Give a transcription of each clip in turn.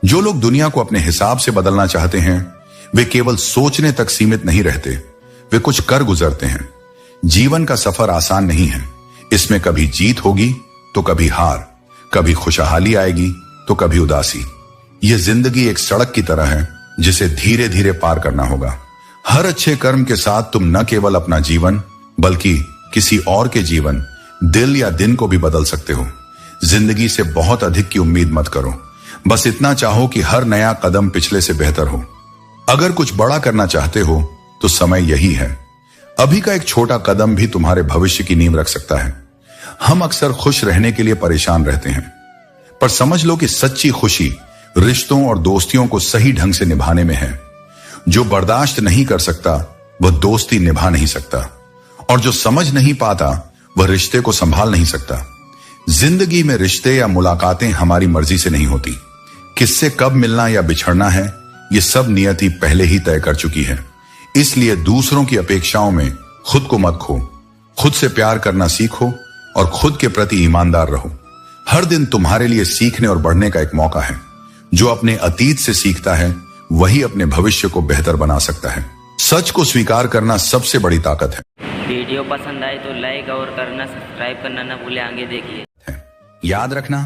जो लोग दुनिया को अपने हिसाब से बदलना चाहते हैं वे केवल सोचने तक सीमित नहीं रहते, वे कुछ कर गुजरते हैं। जीवन का सफर आसान नहीं है। इसमें कभी जीत होगी तो कभी हार, कभी खुशहाली आएगी तो कभी उदासी। यह जिंदगी एक सड़क की तरह है जिसे धीरे धीरे पार करना होगा। हर अच्छे कर्म के साथ तुम न केवल अपना जीवन बल्कि किसी और के जीवन, दिल या दिन को भी बदल सकते हो। जिंदगी से बहुत अधिक की उम्मीद मत करो, बस इतना चाहो कि हर नया कदम पिछले से बेहतर हो। अगर कुछ बड़ा करना चाहते हो तो समय यही है। अभी का एक छोटा कदम भी तुम्हारे भविष्य की नींव रख सकता है। हम अक्सर खुश रहने के लिए परेशान रहते हैं, पर समझ लो कि सच्ची खुशी रिश्तों और दोस्तियों को सही ढंग से निभाने में है। जो बर्दाश्त नहीं कर सकता वह दोस्ती निभा नहीं सकता, और जो समझ नहीं पाता वह रिश्ते को संभाल नहीं सकता। जिंदगी में रिश्ते या मुलाकातें हमारी मर्जी से नहीं होती। किससे कब मिलना या बिछड़ना है ये सब नियति पहले ही तय कर चुकी है। इसलिए दूसरों की अपेक्षाओं में खुद को मत खो। खुद से प्यार करना सीखो और खुद के प्रति ईमानदार रहो। हर दिन तुम्हारे लिए सीखने और बढ़ने का एक मौका है। जो अपने अतीत से सीखता है वही अपने भविष्य को बेहतर बना सकता है। सच को स्वीकार करना सबसे बड़ी ताकत है। वीडियो पसंद आए तो लाइक और करना, सब्सक्राइब करना ना भूले। आगे देखिए। याद रखना,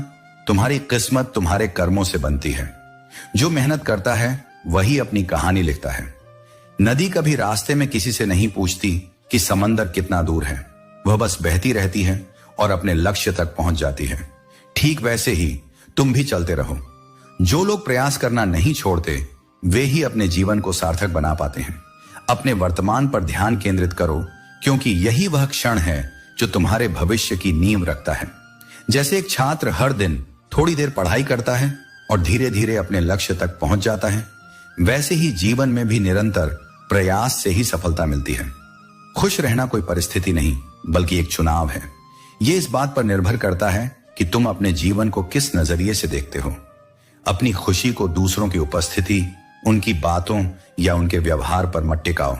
तुम्हारी किस्मत तुम्हारे कर्मों से बनती है। जो मेहनत करता है वही अपनी कहानी लिखता है। नदी कभी रास्ते में किसी से नहीं पूछती कि समंदर कितना दूर है, वह बस बहती रहती है और अपने लक्ष्य तक पहुंच जाती है। ठीक वैसे ही तुम भी चलते रहो। जो लोग प्रयास करना नहीं छोड़ते वे ही अपने जीवन को सार्थक बना पाते हैं। अपने वर्तमान पर ध्यान केंद्रित करो, क्योंकि यही वह क्षण है जो तुम्हारे भविष्य की नींव रखता है। जैसे एक छात्र हर दिन थोड़ी देर पढ़ाई करता है और धीरे धीरे अपने लक्ष्य तक पहुंच जाता है, वैसे ही जीवन में भी निरंतर प्रयास से ही सफलता मिलती है। खुश रहना कोई परिस्थिति नहीं बल्कि एक चुनाव है। यह इस बात पर निर्भर करता है कि तुम अपने जीवन को किस नजरिए से देखते हो। अपनी खुशी को दूसरों की उपस्थिति, उनकी बातों या उनके व्यवहार पर मत टिकाओ।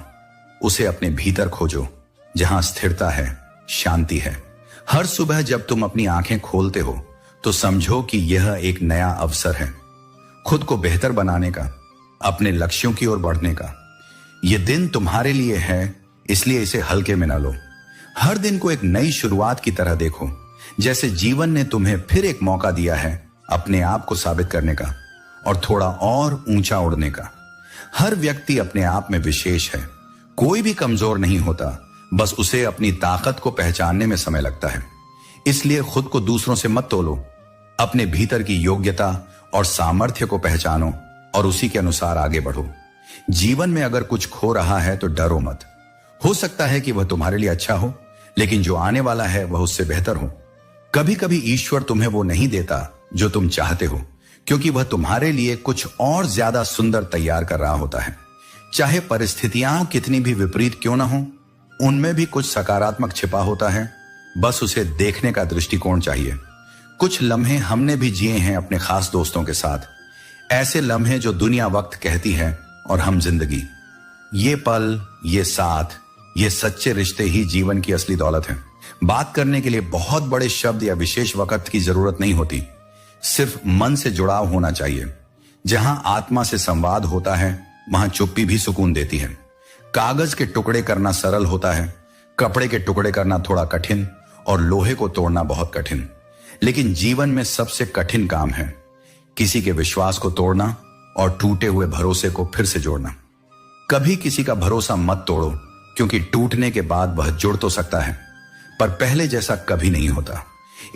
उसे अपने भीतर खोजो जहां स्थिरता है, शांति है। हर सुबह जब तुम अपनी आंखें खोलते हो तो समझो कि यह एक नया अवसर है खुद को बेहतर बनाने का, अपने लक्ष्यों की ओर बढ़ने का। यह दिन तुम्हारे लिए है, इसलिए इसे हल्के में न लो। हर दिन को एक नई शुरुआत की तरह देखो, जैसे जीवन ने तुम्हें फिर एक मौका दिया है अपने आप को साबित करने का और थोड़ा और ऊंचा उड़ने का। हर व्यक्ति अपने आप में विशेष है। कोई भी कमजोर नहीं होता, बस उसे अपनी ताकत को पहचानने में समय लगता है। इसलिए खुद को दूसरों से मत तोलो। अपने भीतर की योग्यता और सामर्थ्य को पहचानो और उसी के अनुसार आगे बढ़ो। जीवन में अगर कुछ खो रहा है तो डरो मत। हो सकता है कि वह तुम्हारे लिए अच्छा हो, लेकिन जो आने वाला है वह उससे बेहतर हो। कभी कभी ईश्वर तुम्हें वो नहीं देता जो तुम चाहते हो, क्योंकि वह तुम्हारे लिए कुछ और ज्यादा सुंदर तैयार कर रहा होता है। चाहे परिस्थितियां कितनी भी विपरीत क्यों ना हो, उनमें भी कुछ सकारात्मक छिपा होता है। बस उसे देखने का दृष्टिकोण चाहिए। कुछ लम्हे हमने भी जिए हैं अपने खास दोस्तों के साथ, ऐसे लम्हे जो दुनिया वक्त कहती है और हम जिंदगी। ये पल, ये साथ, ये सच्चे रिश्ते ही जीवन की असली दौलत है। बात करने के लिए बहुत बड़े शब्द या विशेष वक्त की जरूरत नहीं होती, सिर्फ मन से जुड़ाव होना चाहिए। जहां आत्मा से संवाद होता है वहां चुप्पी भी सुकून देती है। कागज के टुकड़े करना सरल होता है, कपड़े के टुकड़े करना थोड़ा कठिन और लोहे को तोड़ना बहुत कठिन। लेकिन जीवन में सबसे कठिन काम है किसी के विश्वास को तोड़ना और टूटे हुए भरोसे को फिर से जोड़ना। कभी किसी का भरोसा मत तोड़ो, क्योंकि टूटने के बाद वह जुड़ तो सकता है पर पहले जैसा कभी नहीं होता।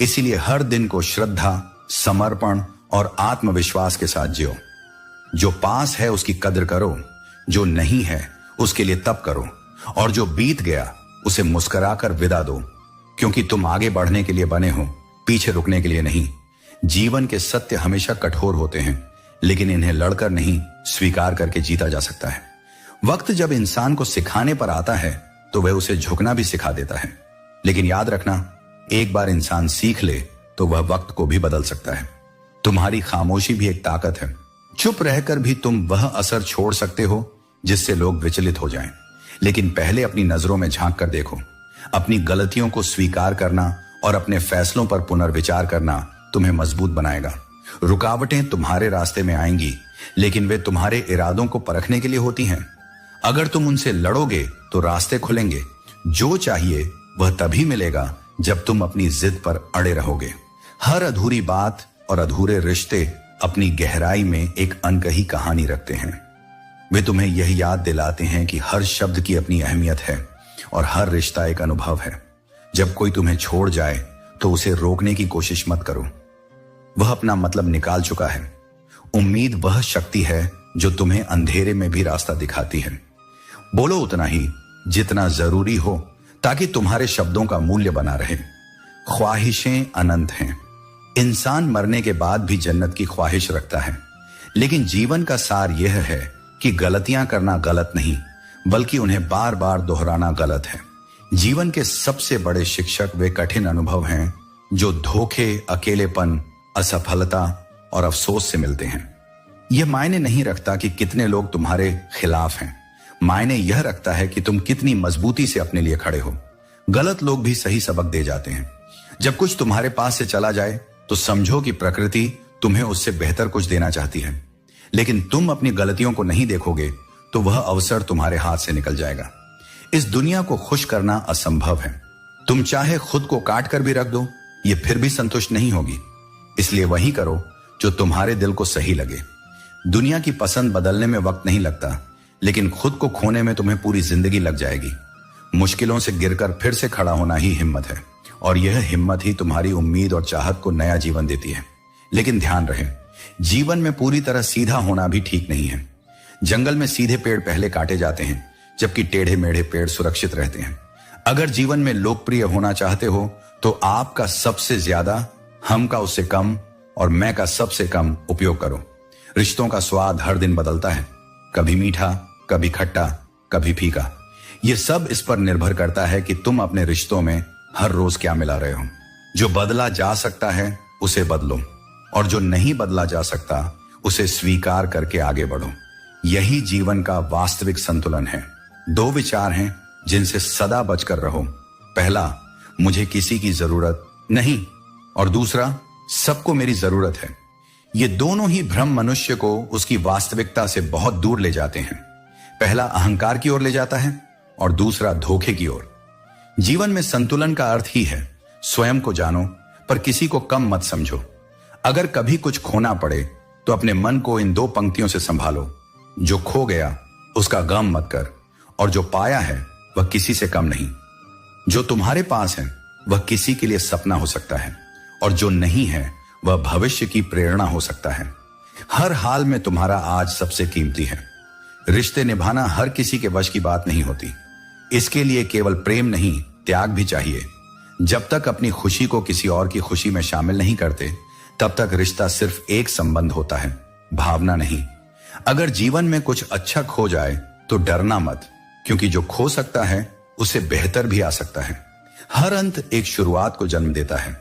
इसीलिए हर दिन को श्रद्धा, समर्पण और आत्मविश्वास के साथ जियो। जो पास है उसकी कद्र करो, जो नहीं है उसके लिए तप करो, और जो बीत गया उसे मुस्कुराकर विदा दो, क्योंकि तुम आगे बढ़ने के लिए बने हो, पीछे रुकने के लिए नहीं। जीवन के सत्य हमेशा कठोर होते हैं, लेकिन इन्हें लड़कर नहीं, स्वीकार करके जीता जा सकता है। वक्त जब इंसान को सिखाने पर आता है तो वह उसे झुकना भी सिखा देता है। लेकिन याद रखना, एक बार इंसान सीख ले तो वह वक्त को भी बदल सकता है। तुम्हारी खामोशी भी एक ताकत है। चुप रहकर भी तुम वह असर छोड़ सकते हो जिससे लोग विचलित हो जाएं। लेकिन पहले अपनी नजरों में झांक कर देखो। अपनी गलतियों को स्वीकार करना और अपने फैसलों पर पुनर्विचार करना तुम्हें मजबूत बनाएगा। रुकावटें तुम्हारे रास्ते में आएंगी, लेकिन वे तुम्हारे इरादों को परखने के लिए होती हैं। अगर तुम उनसे लड़ोगे तो रास्ते खुलेंगे। जो चाहिए वह तभी मिलेगा जब तुम अपनी जिद पर अड़े रहोगे। हर अधूरी बात और अधूरे रिश्ते अपनी गहराई में एक अनकही कहानी रखते हैं। वे तुम्हें यह याद दिलाते हैं कि हर शब्द की अपनी अहमियत है और हर रिश्ता एक अनुभव है। जब कोई तुम्हें छोड़ जाए तो उसे रोकने की कोशिश मत करो, वह अपना मतलब निकाल चुका है। उम्मीद वह शक्ति है जो तुम्हें अंधेरे में भी रास्ता दिखाती है। बोलो उतना ही जितना जरूरी हो, ताकि तुम्हारे शब्दों का मूल्य बना रहे। ख्वाहिशें अनंत हैं। इंसान मरने के बाद भी जन्नत की ख्वाहिश रखता है, लेकिन जीवन का सार यह है कि गलतियां करना गलत नहीं, बल्कि उन्हें बार बार दोहराना गलत है। जीवन के सबसे बड़े शिक्षक वे कठिन अनुभव हैं जो धोखे, अकेलेपन, असफलता और अफसोस से मिलते हैं। यह मायने नहीं रखता कि कितने लोग तुम्हारे खिलाफ हैं, मायने यह रखता है कि तुम कितनी मजबूती से अपने लिए खड़े हो। गलत लोग भी सही सबक दे जाते हैं। जब कुछ तुम्हारे पास से चला जाए तो समझो कि प्रकृति तुम्हें उससे बेहतर कुछ देना चाहती है, लेकिन तुम अपनी गलतियों को नहीं देखोगे तो वह अवसर तुम्हारे हाथ से निकल जाएगा। इस दुनिया को खुश करना असंभव है। तुम चाहे खुद को काट कर भी रख दो, ये फिर भी संतुष्ट नहीं होगी। इसलिए वही करो जो तुम्हारे दिल को सही लगे। दुनिया की पसंद बदलने में वक्त नहीं लगता, लेकिन खुद को खोने में तुम्हें पूरी जिंदगी लग जाएगी। मुश्किलों से गिरकर फिर से खड़ा होना ही हिम्मत है, और यह हिम्मत ही तुम्हारी उम्मीद और चाहत को नया जीवन देती है। लेकिन ध्यान रहे, जीवन में पूरी तरह सीधा होना भी ठीक नहीं है। जंगल में सीधे पेड़ पहले काटे जाते हैं, जबकि टेढ़े मेढ़े पेड़ सुरक्षित रहते हैं। अगर जीवन में लोकप्रिय होना चाहते हो तो आपका सबसे ज्यादा, हम का उससे कम और मैं का सबसे कम उपयोग करो। रिश्तों का स्वाद हर दिन बदलता है, कभी मीठा, कभी खट्टा, कभी फीका। यह सब इस पर निर्भर करता है कि तुम अपने रिश्तों में हर रोज क्या मिला रहे हो। जो बदला जा सकता है उसे बदलो, और जो नहीं बदला जा सकता उसे स्वीकार करके आगे बढ़ो। यही जीवन का वास्तविक संतुलन है। दो विचार हैं जिनसे सदा बचकर रहो। पहला, मुझे किसी की जरूरत नहीं, और दूसरा, सबको मेरी जरूरत है। ये दोनों ही भ्रम मनुष्य को उसकी वास्तविकता से बहुत दूर ले जाते हैं। पहला अहंकार की ओर ले जाता है और दूसरा धोखे की ओर। जीवन में संतुलन का अर्थ ही है स्वयं को जानो, पर किसी को कम मत समझो। अगर कभी कुछ खोना पड़े तो अपने मन को इन दो पंक्तियों से संभालो। जो खो गया उसका गम मत कर, और जो पाया है वह किसी से कम नहीं। जो तुम्हारे पास है वह किसी के लिए सपना हो सकता है, और जो नहीं है वह भविष्य की प्रेरणा हो सकता है। हर हाल में तुम्हारा आज सबसे कीमती है। रिश्ते निभाना हर किसी के वश की बात नहीं होती। इसके लिए केवल प्रेम नहीं, त्याग भी चाहिए। जब तक अपनी खुशी को किसी और की खुशी में शामिल नहीं करते, तब तक रिश्ता सिर्फ एक संबंध होता है, भावना नहीं। अगर जीवन में कुछ अच्छा खो जाए तो डरना मत, क्योंकि जो खो सकता है उसे बेहतर भी आ सकता है। हर अंत एक शुरुआत को जन्म देता है,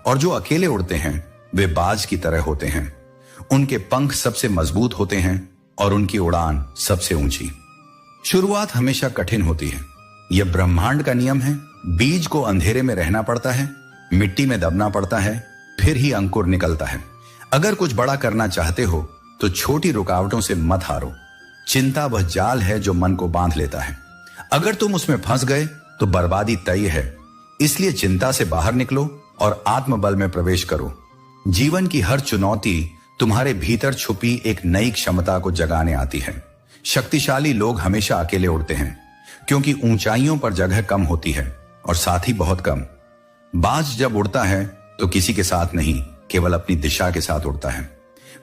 और जो अकेले उड़ते हैं वे बाज की तरह होते हैं। उनके पंख सबसे मजबूत होते हैं और उनकी उड़ान सबसे ऊंची। शुरुआत हमेशा कठिन होती है, यह ब्रह्मांड का नियम है। बीज को अंधेरे में रहना पड़ता है, मिट्टी में दबना पड़ता है, फिर ही अंकुर निकलता है। अगर कुछ बड़ा करना चाहते हो तो छोटी रुकावटों से मत हारो। चिंता वह जाल है जो मन को बांध लेता है। अगर तुम उसमें फंस गए तो बर्बादी तय है। इसलिए चिंता से बाहर निकलो और आत्मबल में प्रवेश करो। जीवन की हर चुनौती तुम्हारे भीतर छुपी एक नई क्षमता को जगाने आती है। शक्तिशाली लोग हमेशा अकेले उड़ते हैं, क्योंकि ऊंचाइयों पर जगह कम होती है और साथी बहुत कम। बाज जब उड़ता है तो किसी के साथ नहीं, केवल अपनी दिशा के साथ उड़ता है।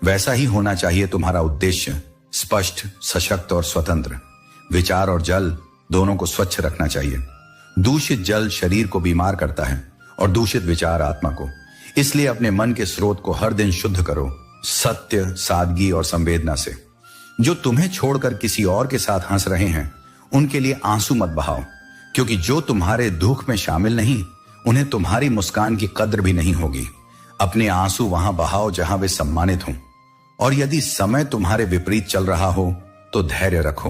वैसा ही होना चाहिए तुम्हारा उद्देश्य, स्पष्ट, सशक्त और स्वतंत्र। विचार और जल दोनों को स्वच्छ रखना चाहिए। दूषित जल शरीर को बीमार करता है और दूषित विचार आत्मा को। इसलिए अपने मन के स्रोत को हर दिन शुद्ध करो, सत्य, सादगी और संवेदना से। जो तुम्हें छोड़कर किसी और के साथ हंस रहे हैं उनके लिए आंसू मत बहाओ, क्योंकि जो तुम्हारे दुख में शामिल नहीं उन्हें तुम्हारी मुस्कान की कद्र भी नहीं होगी। अपने आंसू वहां बहाओ जहां वे सम्मानित हों। और यदि समय तुम्हारे विपरीत चल रहा हो तो धैर्य रखो,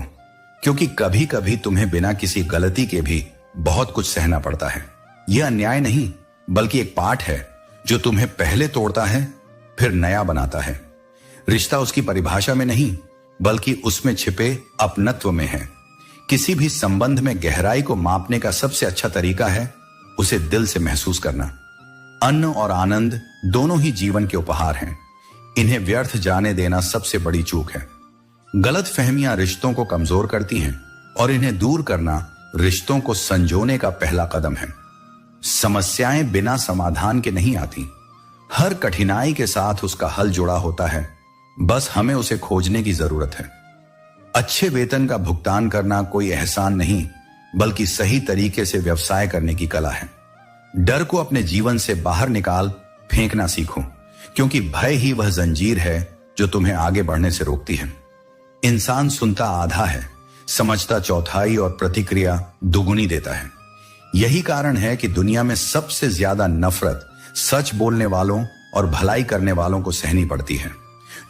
क्योंकि कभी कभी तुम्हें बिना किसी गलती के भी बहुत कुछ सहना पड़ता है। यह अन्याय नहीं, बल्कि एक पाठ है जो तुम्हें पहले तोड़ता है फिर नया बनाता है। रिश्ता उसकी परिभाषा में नहीं बल्कि उसमें छिपे अपनत्व में है। किसी भी संबंध में गहराई को मापने का सबसे अच्छा तरीका है उसे दिल से महसूस करना। अन्न और आनंद दोनों ही जीवन के उपहार हैं। इन्हें व्यर्थ जाने देना सबसे बड़ी चूक है। गलत फहमियां रिश्तों को कमजोर करती हैं और इन्हें दूर करना रिश्तों को संजोने का पहला कदम है। समस्याएं बिना समाधान के नहीं आती। हर कठिनाई के साथ उसका हल जुड़ा होता है, बस हमें उसे खोजने की जरूरत है। अच्छे वेतन का भुगतान करना कोई एहसान नहीं बल्कि सही तरीके से व्यवसाय करने की कला है। डर को अपने जीवन से बाहर निकाल फेंकना सीखो, क्योंकि भय ही वह जंजीर है जो तुम्हें आगे बढ़ने से रोकती है। इंसान सुनता आधा है, समझता चौथाई और प्रतिक्रिया दुगुनी देता है। यही कारण है कि दुनिया में सबसे ज्यादा नफरत सच बोलने वालों और भलाई करने वालों को सहनी पड़ती है।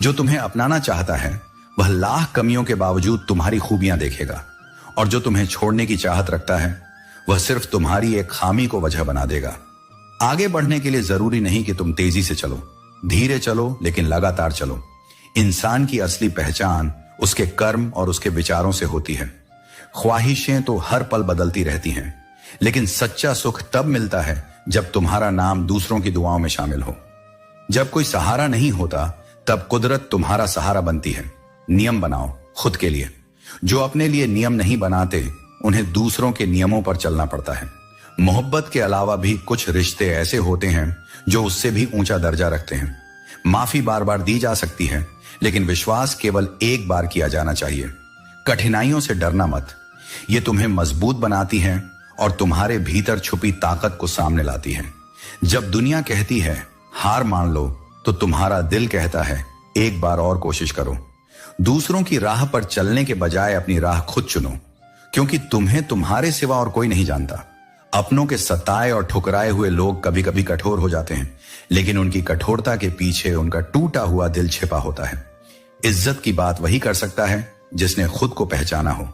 जो तुम्हें अपनाना चाहता है वह लाख कमियों के बावजूद तुम्हारी खूबियां देखेगा, और जो तुम्हें छोड़ने की चाहत रखता है वह सिर्फ तुम्हारी एक खामी को वजह बना देगा। आगे बढ़ने के लिए जरूरी नहीं कि तुम तेजी से चलो, धीरे चलो लेकिन लगातार चलो। इंसान की असली पहचान उसके कर्म और उसके विचारों से होती है। ख्वाहिशें तो हर पल बदलती रहती हैं, लेकिन सच्चा सुख तब मिलता है जब तुम्हारा नाम दूसरों की दुआओं में शामिल हो। जब कोई सहारा नहीं होता तब कुदरत तुम्हारा सहारा बनती है। नियम बनाओ खुद के लिए। जो अपने लिए नियम नहीं बनाते उन्हें दूसरों के नियमों पर चलना पड़ता है। मोहब्बत के अलावा भी कुछ रिश्ते ऐसे होते हैं जो उससे भी ऊंचा दर्जा रखते हैं। माफी बार बार दी जा सकती है, लेकिन विश्वास केवल एक बार किया जाना चाहिए। कठिनाइयों से डरना मत, ये तुम्हें मजबूत बनाती हैं और तुम्हारे भीतर छुपी ताकत को सामने लाती है। जब दुनिया कहती है हार मान लो, तो तुम्हारा दिल कहता है एक बार और कोशिश करो। दूसरों की राह पर चलने के बजाय अपनी राह खुद चुनो, क्योंकि तुम्हें तुम्हारे सिवा और कोई नहीं जानता। अपनों के सताए और ठुकराए हुए लोग कभी कभी कठोर हो जाते हैं, लेकिन उनकी कठोरता के पीछे उनका टूटा हुआ दिल छिपा होता है। इज्जत की बात वही कर सकता है जिसने खुद को पहचाना हो।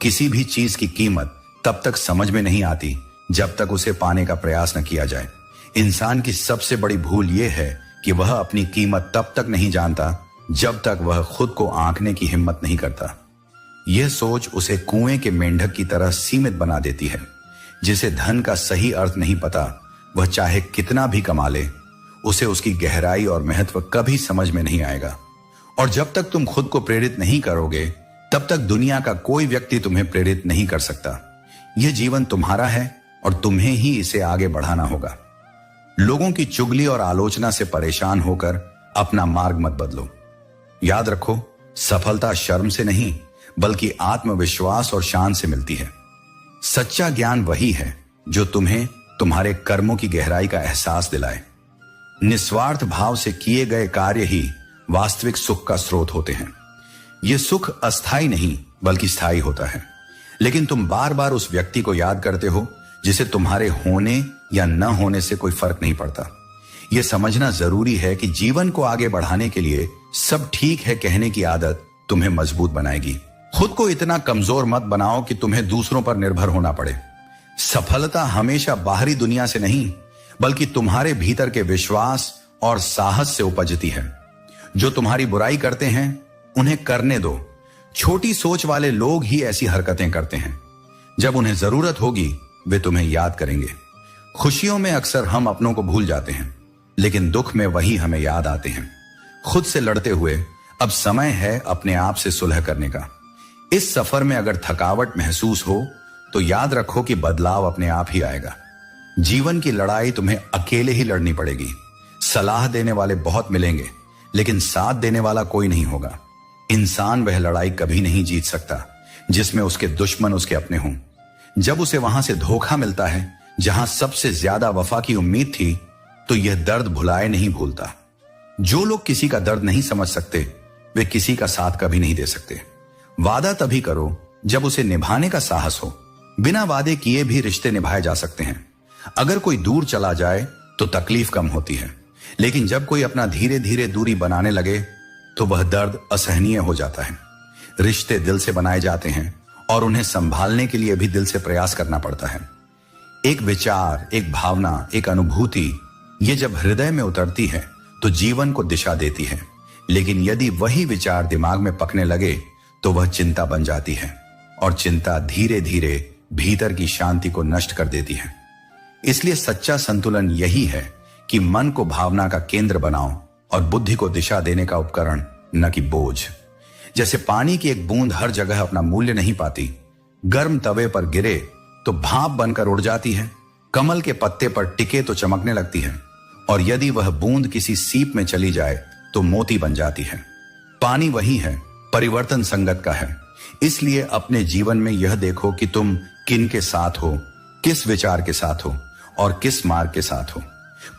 किसी भी चीज की कीमत तब तक समझ में नहीं आती जब तक उसे पाने का प्रयास न किया जाए। इंसान की सबसे बड़ी भूल यह है कि वह अपनी कीमत तब तक नहीं जानता जब तक वह खुद को आंकने की हिम्मत नहीं करता। यह सोच उसे कुएं के मेंढक की तरह सीमित बना देती है। जिसे धन का सही अर्थ नहीं पता, वह चाहे कितना भी कमा ले, उसे उसकी गहराई और महत्व कभी समझ में नहीं आएगा। और जब तक तुम खुद को प्रेरित नहीं करोगे, तब तक दुनिया का कोई व्यक्ति तुम्हें प्रेरित नहीं कर सकता। यह जीवन तुम्हारा है और तुम्हें ही इसे आगे बढ़ाना होगा। लोगों की चुगली और आलोचना से परेशान होकर अपना मार्ग मत बदलो। याद रखो, सफलता शर्म से नहीं बल्कि आत्मविश्वास और शान से मिलती है। सच्चा ज्ञान वही है जो तुम्हें तुम्हारे कर्मों की गहराई का एहसास दिलाए। निस्वार्थ भाव से किए गए कार्य ही वास्तविक सुख का स्रोत होते हैं। यह सुख अस्थाई नहीं बल्कि स्थायी होता है। लेकिन तुम बार बार उस व्यक्ति को याद करते हो जिसे तुम्हारे होने या न होने से कोई फर्क नहीं पड़ता। यह समझना जरूरी है कि जीवन को आगे बढ़ाने के लिए सब ठीक है कहने की आदत तुम्हें मजबूत बनाएगी। खुद को इतना कमजोर मत बनाओ कि तुम्हें दूसरों पर निर्भर होना पड़े। सफलता हमेशा बाहरी दुनिया से नहीं बल्कि तुम्हारे भीतर के विश्वास और साहस से उपजती है। जो तुम्हारी बुराई करते हैं उन्हें करने दो। छोटी सोच वाले लोग ही ऐसी हरकतें करते हैं। जब उन्हें जरूरत होगी वे तुम्हें याद करेंगे। खुशियों में अक्सर हम अपनों को भूल जाते हैं, लेकिन दुख में वही हमें याद आते हैं। खुद से लड़ते हुए अब समय है अपने आप से सुलह करने का। इस सफर में अगर थकावट महसूस हो तो याद रखो कि बदलाव अपने आप ही आएगा। जीवन की लड़ाई तुम्हें अकेले ही लड़नी पड़ेगी। सलाह देने वाले बहुत मिलेंगे, लेकिन साथ देने वाला कोई नहीं होगा। इंसान वह लड़ाई कभी नहीं जीत सकता जिसमें उसके दुश्मन उसके अपने हों। जब उसे वहां से धोखा मिलता है जहां सबसे ज्यादा वफा की उम्मीद थी, तो यह दर्द भुलाए नहीं भूलता। जो लोग किसी का दर्द नहीं समझ सकते वे किसी का साथ कभी नहीं दे सकते। वादा तभी करो जब उसे निभाने का साहस हो। बिना वादे किए भी रिश्ते निभाए जा सकते हैं। अगर कोई दूर चला जाए तो तकलीफ कम होती है, लेकिन जब कोई अपना धीरे धीरे दूरी बनाने लगे तो वह दर्द असहनीय हो जाता है। रिश्ते दिल से बनाए जाते हैं और उन्हें संभालने के लिए भी दिल से प्रयास करना पड़ता है। एक विचार, एक भावना, एक अनुभूति, ये जब हृदय में उतरती है तो जीवन को दिशा देती है, लेकिन यदि वही विचार दिमाग में पकने लगे तो वह चिंता बन जाती है, और चिंता धीरे धीरे भीतर की शांति को नष्ट कर देती है। इसलिए सच्चा संतुलन यही है कि मन को भावना का केंद्र बनाओ और बुद्धि को दिशा देने का उपकरण, न कि बोझ। जैसे पानी की एक बूंद हर जगह अपना मूल्य नहीं पाती, गर्म तवे पर गिरे तो भाप बनकर उड़ जाती है, कमल के पत्ते पर टिके तो चमकने लगती है, और यदि वह बूंद किसी सीप में चली जाए तो मोती बन जाती है। पानी वही है, परिवर्तन संगत का है। इसलिए अपने जीवन में यह देखो कि तुम किन के साथ हो, किस विचार के साथ हो और किस मार्ग के साथ हो।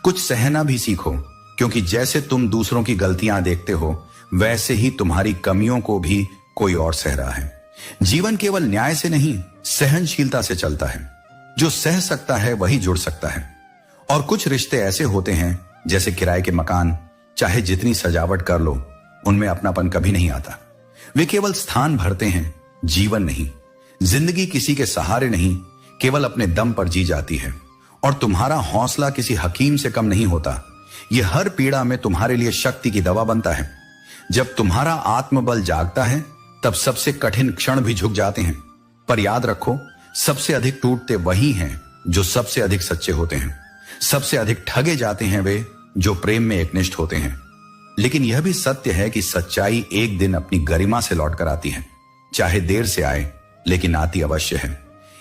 कुछ सहना भी सीखो, क्योंकि जैसे तुम दूसरों की गलतियां देखते हो वैसे ही तुम्हारी कमियों को भी कोई और सह रहा है। जीवन केवल न्याय से नहीं, सहनशीलता से चलता है। जो सह सकता है वही जुड़ सकता है। और कुछ रिश्ते ऐसे होते हैं जैसे किराए के मकान, चाहे जितनी सजावट कर लो उनमें अपनापन कभी नहीं आता। वे केवल स्थान भरते हैं, जीवन नहीं। जिंदगी किसी के सहारे नहीं, केवल अपने दम पर जी जाती है। और तुम्हारा हौसला किसी हकीम से कम नहीं होता। यह हर पीड़ा में तुम्हारे लिए शक्ति की दवा बनता है। जब तुम्हारा आत्मबल जागता है तब सबसे कठिन क्षण भी झुक जाते हैं। पर याद रखो, सबसे अधिक टूटते वही हैं जो सबसे अधिक सच्चे होते हैं। सबसे अधिक ठगे जाते हैं वे जो प्रेम में एकनिष्ठ होते हैं। लेकिन यह भी सत्य है कि सच्चाई एक दिन अपनी गरिमा से लौट कर आती है, चाहे देर से आए लेकिन आती अवश्य है।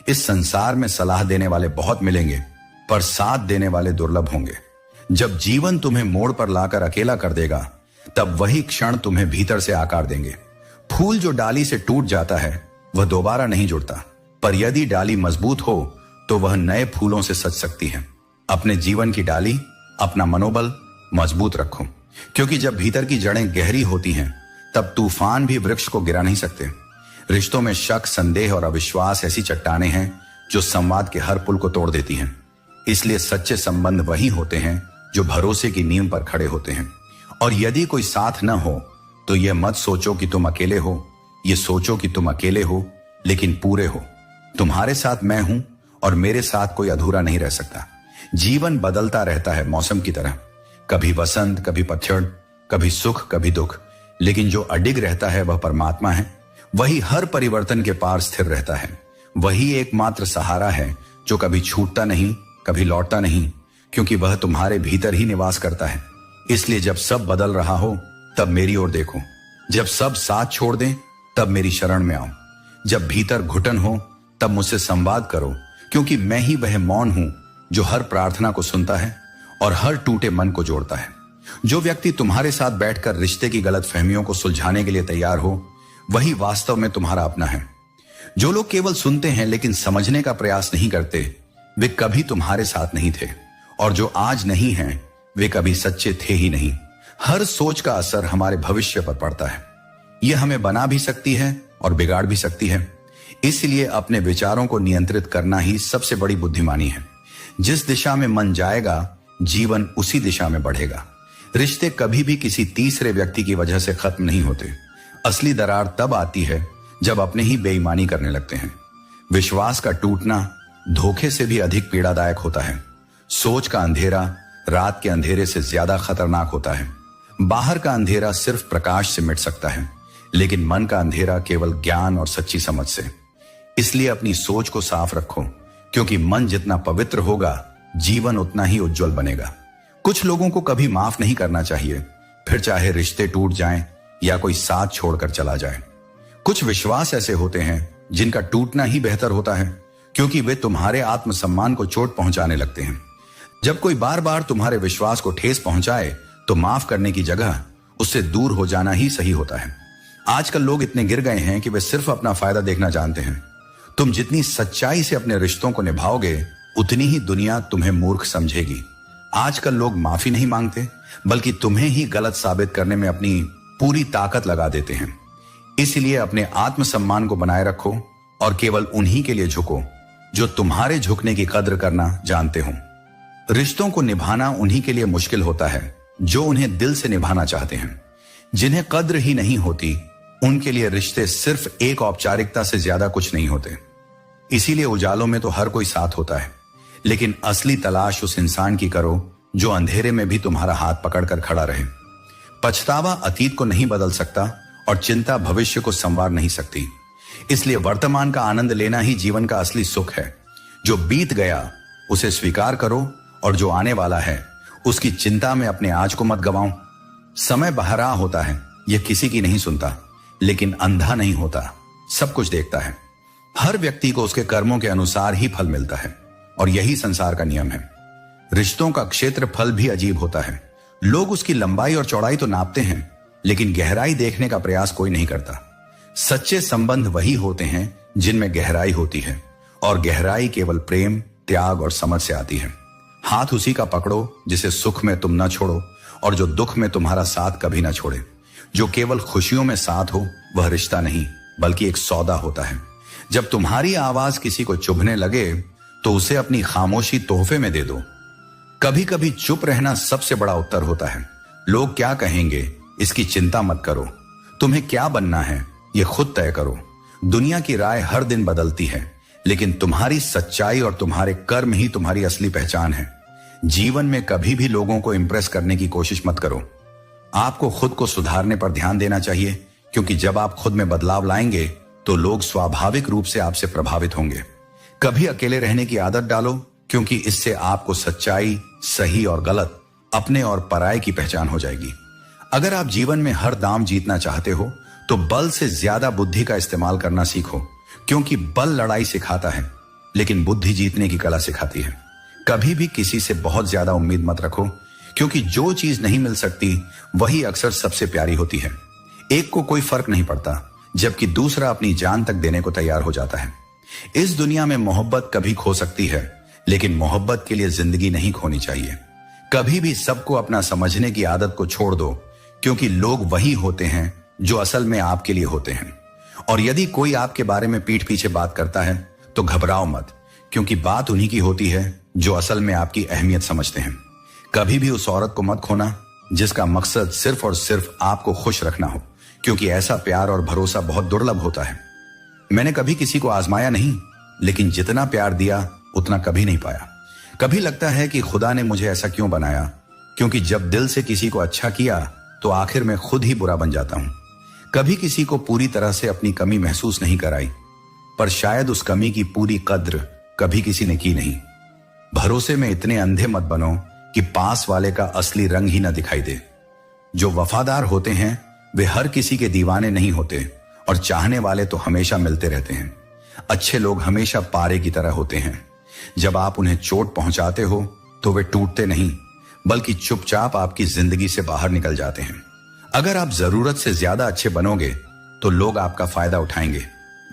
इस संसार में सलाह देने वाले बहुत मिलेंगे, पर साथ देने वाले दुर्लभ होंगे। जब जीवन तुम्हें मोड़ पर लाकर अकेला कर देगा, तब वही क्षण तुम्हें भीतर से आकार देंगे। फूल जो डाली से टूट जाता है वह दोबारा नहीं जुड़ता, पर यदि डाली मजबूत हो तो वह नए फूलों से सज सकती है। अपने जीवन की डाली, अपना मनोबल मजबूत रखो, क्योंकि जब भीतर की जड़ें गहरी होती हैं तब तूफान भी वृक्ष को गिरा नहीं सकते। रिश्तों में शक, संदेह और अविश्वास ऐसी चट्टानें हैं जो संवाद के हर पुल को तोड़ देती हैं। इसलिए सच्चे संबंध वही होते हैं जो भरोसे की नींव पर खड़े होते हैं। और यदि कोई साथ न हो तो यह मत सोचो कि तुम अकेले हो, यह सोचो कि तुम अकेले हो लेकिन पूरे हो। तुम्हारे साथ मैं हूं और मेरे साथ कोई अधूरा नहीं रह सकता। जीवन बदलता रहता है मौसम की तरह, कभी वसंत, कभी पतझड़, कभी सुख, कभी दुख, लेकिन जो अडिग रहता है वह परमात्मा है। वही हर परिवर्तन के पार स्थिर रहता है। वही एकमात्र सहारा है जो कभी छूटता नहीं, कभी लौटता नहीं, क्योंकि वह तुम्हारे भीतर ही निवास करता है। इसलिए जब सब बदल रहा हो तब मेरी ओर देखो, जब सब साथ छोड़ दें तब मेरी शरण में आओ, जब भीतर घुटन हो तब मुझसे संवाद करो, क्योंकि मैं ही वह मौन हूं जो हर प्रार्थना को सुनता है और हर टूटे मन को जोड़ता है। जो व्यक्ति तुम्हारे साथ बैठकर रिश्ते की गलतफहमियों को सुलझाने के लिए तैयार हो, वही वास्तव में तुम्हारा अपना है। जो लोग केवल सुनते हैं लेकिन समझने का प्रयास नहीं करते, वे कभी तुम्हारे साथ नहीं थे। और जो आज नहीं हैं, वे कभी सच्चे थे ही नहीं। हर सोच का असर हमारे भविष्य पर पड़ता है। यह हमें बना भी सकती है और बिगाड़ भी सकती है। इसलिए अपने विचारों को नियंत्रित करना ही सबसे बड़ी बुद्धिमानी है। जिस दिशा में मन जाएगा, जीवन उसी दिशा में बढ़ेगा। रिश्ते कभी भी किसी तीसरे व्यक्ति की वजह से खत्म नहीं होते। असली दरार तब आती है जब अपने ही बेईमानी करने लगते हैं। विश्वास का टूटना धोखे से भी अधिक पीड़ादायक होता है। सोच का अंधेरा रात के अंधेरे से ज्यादा खतरनाक होता है। बाहर का अंधेरा सिर्फ प्रकाश से मिट सकता है, लेकिन मन का अंधेरा केवल ज्ञान और सच्ची समझ से। इसलिए अपनी सोच को साफ रखो, क्योंकि मन जितना पवित्र होगा, जीवन उतना ही उज्जवल बनेगा। कुछ लोगों को कभी माफ नहीं करना चाहिए, फिर चाहे रिश्ते टूट जाएं या कोई साथ छोड़कर चला जाए। कुछ विश्वास ऐसे होते हैं जिनका टूटना ही बेहतर होता है, क्योंकि वे तुम्हारे आत्मसम्मान को चोट पहुंचाने लगते हैं। जब कोई बार बार तुम्हारे विश्वास को ठेस पहुंचाए तो माफ करने की जगह उससे दूर हो जाना ही सही होता है। आजकल लोग इतने गिर गए हैं कि वे सिर्फ अपना फायदा देखना जानते हैं। तुम जितनी सच्चाई से अपने रिश्तों को निभाओगे, उतनी ही दुनिया तुम्हें मूर्ख समझेगी। आजकल लोग माफी नहीं मांगते, बल्कि तुम्हें ही गलत साबित करने में अपनी पूरी ताकत लगा देते हैं। इसलिए अपने आत्मसम्मान को बनाए रखो और केवल उन्हीं के लिए झुको जो तुम्हारे झुकने की कद्र करना जानते हो। रिश्तों को निभाना उन्हीं के लिए मुश्किल होता है जो उन्हें दिल से निभाना चाहते हैं। जिन्हें कद्र ही नहीं होती, उनके लिए रिश्ते सिर्फ एक औपचारिकता से ज्यादा कुछ नहीं होते। इसीलिए उजालों में तो हर कोई साथ होता है, लेकिन असली तलाश उस इंसान की करो जो अंधेरे में भी तुम्हारा हाथ पकड़कर खड़ा रहे। पछतावा अतीत को नहीं बदल सकता और चिंता भविष्य को संवार नहीं सकती। इसलिए वर्तमान का आनंद लेना ही जीवन का असली सुख है। जो बीत गया उसे स्वीकार करो और जो आने वाला है उसकी चिंता में अपने आज को मत गवाओ। समय बहरा होता है, यह किसी की नहीं सुनता, लेकिन अंधा नहीं होता, सब कुछ देखता है। हर व्यक्ति को उसके कर्मों के अनुसार ही फल मिलता है और यही संसार का नियम है। रिश्तों का क्षेत्रफल भी अजीब होता है। लोग उसकी लंबाई और चौड़ाई तो नापते हैं, लेकिन गहराई देखने का प्रयास कोई नहीं करता। सच्चे संबंध वही होते हैं जिनमें गहराई होती है, और गहराई केवल प्रेम, त्याग और समझ से आती है। हाथ उसी का पकड़ो जिसे सुख में तुम न छोड़ो और जो दुख में तुम्हारा साथ कभी ना छोड़े। जो केवल खुशियों में साथ हो वह रिश्ता नहीं बल्कि एक सौदा होता है। जब तुम्हारी आवाज किसी को चुभने लगे तो उसे अपनी खामोशी तोहफे में दे दो। कभी कभी चुप रहना सबसे बड़ा उत्तर होता है। लोग क्या कहेंगे इसकी चिंता मत करो, तुम्हें क्या बनना है यह खुद तय करो। दुनिया की राय हर दिन बदलती है, लेकिन तुम्हारी सच्चाई और तुम्हारे कर्म ही तुम्हारी असली पहचान है। जीवन में कभी भी लोगों को इंप्रेस करने की कोशिश मत करो। आपको खुद को सुधारने पर ध्यान देना चाहिए, क्योंकि जब आप खुद में बदलाव लाएंगे तो लोग स्वाभाविक रूप से आपसे प्रभावित होंगे। कभी अकेले रहने की आदत डालो, क्योंकि इससे आपको सच्चाई, सही और गलत, अपने और पराये की पहचान हो जाएगी। अगर आप जीवन में हर दाम जीतना चाहते हो तो बल से ज्यादा बुद्धि का इस्तेमाल करना सीखो, क्योंकि बल लड़ाई सिखाता है लेकिन बुद्धि जीतने की कला सिखाती है। कभी भी किसी से बहुत ज्यादा उम्मीद मत रखो, क्योंकि जो चीज नहीं मिल सकती वही अक्सर सबसे प्यारी होती है। एक को कोई फर्क नहीं पड़ता, जबकि दूसरा अपनी जान तक देने को तैयार हो जाता है। इस दुनिया में मोहब्बत कभी खो सकती है, लेकिन मोहब्बत के लिए जिंदगी नहीं खोनी चाहिए। कभी भी सबको अपना समझने की आदत को छोड़ दो, क्योंकि लोग वही होते हैं जो असल में आपके लिए होते हैं। और यदि कोई आपके बारे में पीठ पीछे बात करता है तो घबराओ मत, क्योंकि बात उन्हीं की होती है जो असल में आपकी अहमियत समझते हैं। कभी भी उस औरत को मत खोना जिसका मकसद सिर्फ और सिर्फ आपको खुश रखना हो, क्योंकि ऐसा प्यार और भरोसा बहुत दुर्लभ होता है। मैंने कभी किसी को आजमाया नहीं, लेकिन जितना प्यार दिया उतना कभी नहीं पाया। कभी लगता है कि खुदा ने मुझे ऐसा क्यों बनाया, क्योंकि जब दिल से किसी को अच्छा किया तो आखिर में खुद ही बुरा बन जाता हूं। कभी किसी को पूरी तरह से अपनी कमी महसूस नहीं कराई, पर शायद उस कमी की पूरी कद्र कभी किसी ने की नहीं। भरोसे में इतने अंधे मत बनो कि पास वाले का असली रंग ही ना दिखाई दे। जो वफादार होते हैं वे हर किसी के दीवाने नहीं होते, और चाहने वाले तो हमेशा मिलते रहते हैं। अच्छे लोग हमेशा पारे की तरह होते हैं। जब आप उन्हें चोट पहुंचाते हो तो वे टूटते नहीं, बल्कि चुपचाप आपकी जिंदगी से बाहर निकल जाते हैं। अगर आप जरूरत से ज्यादा अच्छे बनोगे तो लोग आपका फायदा उठाएंगे।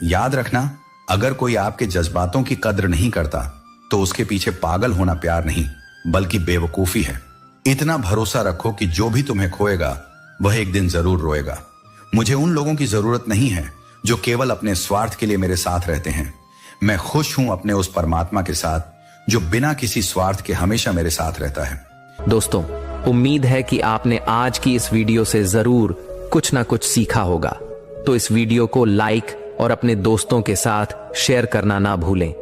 याद रखना, अगर कोई आपके जज्बातों की कद्र नहीं करता तो उसके पीछे पागल होना प्यार नहीं बल्कि बेवकूफी है। इतना भरोसा रखो कि जो भी तुम्हें खोएगा वह एक दिन जरूर रोएगा। मुझे उन लोगों की जरूरत नहीं है जो केवल अपने स्वार्थ के लिए मेरे साथ रहते हैं। मैं खुश हूं अपने उस परमात्मा के साथ जो बिना किसी स्वार्थ के हमेशा मेरे साथ रहता है। दोस्तों, उम्मीद है कि आपने आज की इस वीडियो से जरूर कुछ ना कुछ सीखा होगा। तो इस वीडियो को लाइक और अपने दोस्तों के साथ शेयर करना ना भूलें।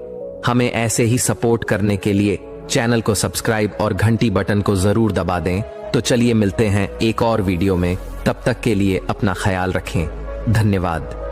हमें ऐसे ही सपोर्ट करने के लिए चैनल को सब्सक्राइब और घंटी बटन को जरूर दबा दें। तो चलिए मिलते हैं एक और वीडियो में, तब तक के लिए अपना ख्याल रखें। धन्यवाद।